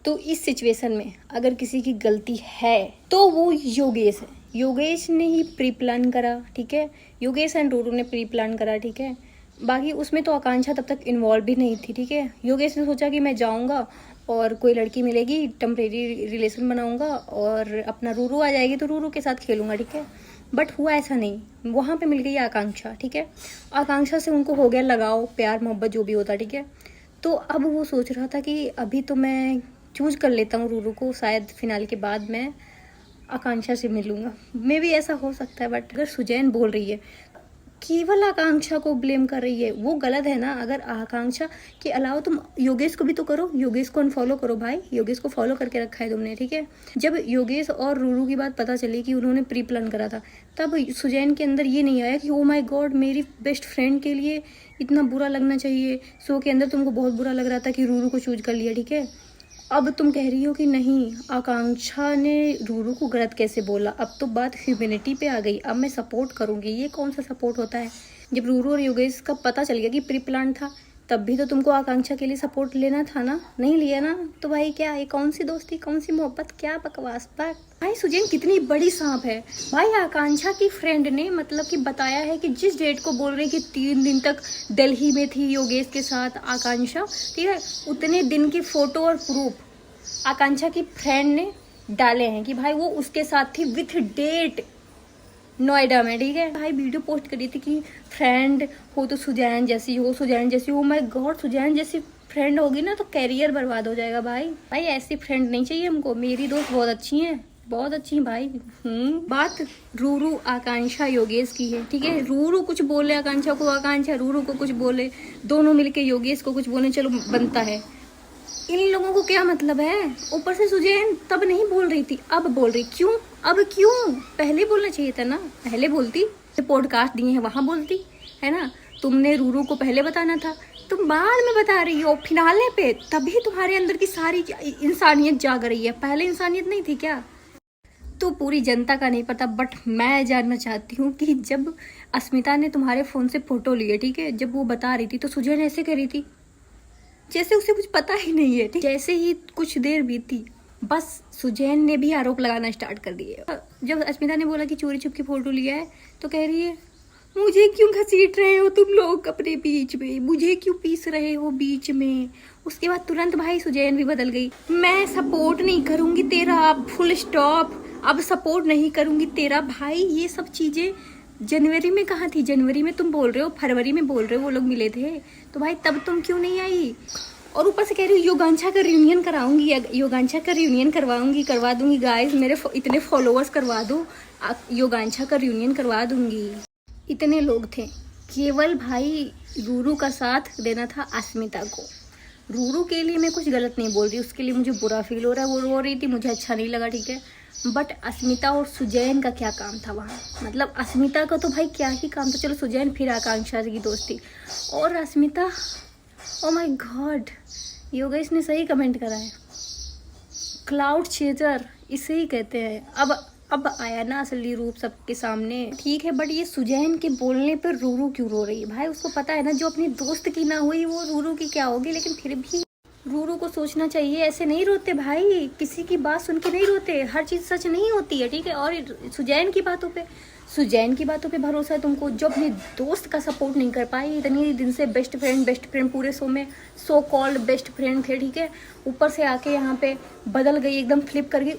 तो इस सिचुएशन में अगर किसी की गलती है तो वो योगेश है। योगेश ने ही प्री प्लान करा, ठीक है। योगेश एंड रूरू ने प्री प्लान करा, ठीक है। बाकी उसमें तो आकांक्षा तब तक इन्वॉल्व भी नहीं थी, ठीक है। योगेश ने सोचा कि मैं जाऊंगा और कोई लड़की मिलेगी, टेम्परेरी रिलेशन बनाऊंगा और अपना रूरू आ जाएगी तो रूरू के साथ खेलूंगा, ठीक है। बट हुआ ऐसा नहीं, वहाँ पे मिल गई आकांक्षा, ठीक है। आकांक्षा से उनको हो गया लगाव, प्यार मोहब्बत जो भी होता, ठीक है। तो अब वो सोच रहा था कि अभी तो मैं चूज कर लेता हूँ रूरू को, शायद फिनाल के बाद मैं आकांक्षा से मिलूंगा। मे भी ऐसा हो सकता है, बट अगर सुजैन बोल रही है, केवल आकांक्षा को ब्लेम कर रही है, वो गलत है ना। अगर आकांक्षा के अलावा तुम योगेश को भी तो करो, योगेश को अनफॉलो करो भाई, योगेश को फॉलो करके रखा है तुमने, ठीक है। जब योगेश और रूरू की बात पता चली कि उन्होंने प्री प्लान करा था, तब सुजैन के अंदर ये नहीं आया कि ओ माय गॉड मेरी बेस्ट फ्रेंड के लिए इतना बुरा लगना चाहिए। शो के अंदर तुमको बहुत बुरा लग रहा था कि रूरू को चूज कर लिया, ठीक है। अब तुम कह रही हो कि नहीं, आकांक्षा ने रूरू को गलत कैसे बोला। अब तो बात ह्यूमैनिटी पे आ गई, अब मैं सपोर्ट करूंगी। ये कौन सा सपोर्ट होता है? जब रूरू और योगेश का पता चल गया कि प्री प्लान था, तब भी तो तुमको आकांक्षा के लिए सपोर्ट लेना था ना, नहीं लिया ना। तो भाई क्या ये कौन सी दोस्ती, कौन सी मोहब्बत, क्या बकवास बात। भाई सुजैन कितनी बड़ी सांप है भाई। आकांक्षा की फ्रेंड ने मतलब कि बताया है कि जिस डेट को बोल रही कि 3 दिन तक दिल्ली में थी योगेश के साथ आकांक्षा, ठीक है, उतने दिन की फोटो और प्रूफ आकांक्षा की फ्रेंड ने डाले हैं कि भाई वो उसके साथ थी विथ डेट नोएडा में, ठीक है। भाई वीडियो पोस्ट करी थी कि फ्रेंड हो तो सुजैन जैसी हो, सुजैन जैसी हो। माय गॉड, सुजैन जैसी फ्रेंड होगी ना तो कैरियर बर्बाद हो जाएगा भाई। भाई ऐसी फ्रेंड नहीं चाहिए हमको। मेरी दोस्त बहुत अच्छी हैं, बहुत अच्छी भाई। बात रूरू आकांक्षा योगेश की है, ठीक है। रूरू कुछ बोले आकांक्षा को, आकांक्षा रूरू को कुछ बोले, दोनों मिलके योगेश को कुछ बोले, चलो बनता है। इन लोगों को क्या मतलब है? ऊपर से सुजैन तब नहीं बोल रही थी, अब बोल रही। क्यों? अब क्यों? पहले बोलना चाहिए था ना, पहले बोलती। पॉडकास्ट दिए हैं वहां बोलती, है ना। तुमने रूरू को पहले बताना था, तुम बाद में बता रही हो फिनाले पे। तभी तुम्हारे अंदर की सारी इंसानियत जाग रही है, पहले इंसानियत नहीं थी क्या? तो पूरी जनता का नहीं पता, बट मैं जानना चाहती हूँ कि जब अस्मिता ने तुम्हारे फोन से फोटो लिए, ठीक है, जब वो बता रही थी तो सुजैन ऐसे कर रही थी जैसे उसे कुछ पता ही नहीं है। जैसे ही कुछ देर बीती, बस सुजैन ने भी आरोप लगाना स्टार्ट कर दिए। जब अस्मिता ने बोला कि चोरी छुप की फोटो लिया है, तो कह रही है मुझे क्यों घसीट रहे हो तुम लोग अपने बीच में, मुझे क्यों पीस रहे हो बीच में। उसके बाद तुरंत भाई सुजैन भी बदल गई। मैं सपोर्ट नहीं करूंगी तेरा, फुल स्टॉप, अब सपोर्ट नहीं करूंगी तेरा। भाई ये सब चीजें जनवरी में कहाँ थी? जनवरी में तुम बोल रहे हो, फरवरी में बोल रहे हो वो लोग मिले थे, तो भाई तब तुम क्यों नहीं आई? और ऊपर से कह रही हूँ योगांशा का रियूनियन कराऊंगी, योगांशा का रियूनियन करवा दूंगी गाइस, मेरे इतने फॉलोअर्स करवा दो, योगांशा का रियूनियन करवा दूंगी। इतने लोग थे, केवल भाई रूरू का साथ देना था अस्मिता को। रूरू के लिए मैं कुछ गलत नहीं बोल रही, उसके लिए मुझे बुरा फील हो रहा है, वो रो रही थी, मुझे अच्छा नहीं लगा, ठीक है। बट अस्मिता और सुजैन का क्या काम था वहाँ? मतलब अस्मिता का तो भाई क्या ही काम था। चलो सुजैन फिर आकांक्षा की दोस्ती, और अस्मिता, ओ माय गॉड, योगेश ने सही कमेंट करा है, क्लाउड चेजर इसे ही कहते हैं। अब आया ना असली रूप सबके सामने, ठीक है। बट ये सुजैन के बोलने पर रूरू क्यों रो रही है? भाई उसको पता है ना, जो अपनी दोस्त की ना हुई वो रूरू की क्या होगी। लेकिन फिर भी रूरू को सोचना चाहिए, ऐसे नहीं रोते भाई, किसी की बात सुन के नहीं रोते, हर चीज सच नहीं होती है, ठीक है। और सुजैन की बातों पे भरोसा है तुमको, जो अपने दोस्त का सपोर्ट नहीं कर पाई। इतनी दिन से बेस्ट फ्रेंड पूरे शो में सो कॉल्ड बेस्ट फ्रेंड थे, ठीक है। ऊपर से आके यहाँ पे बदल गई, एकदम फ्लिप कर गई।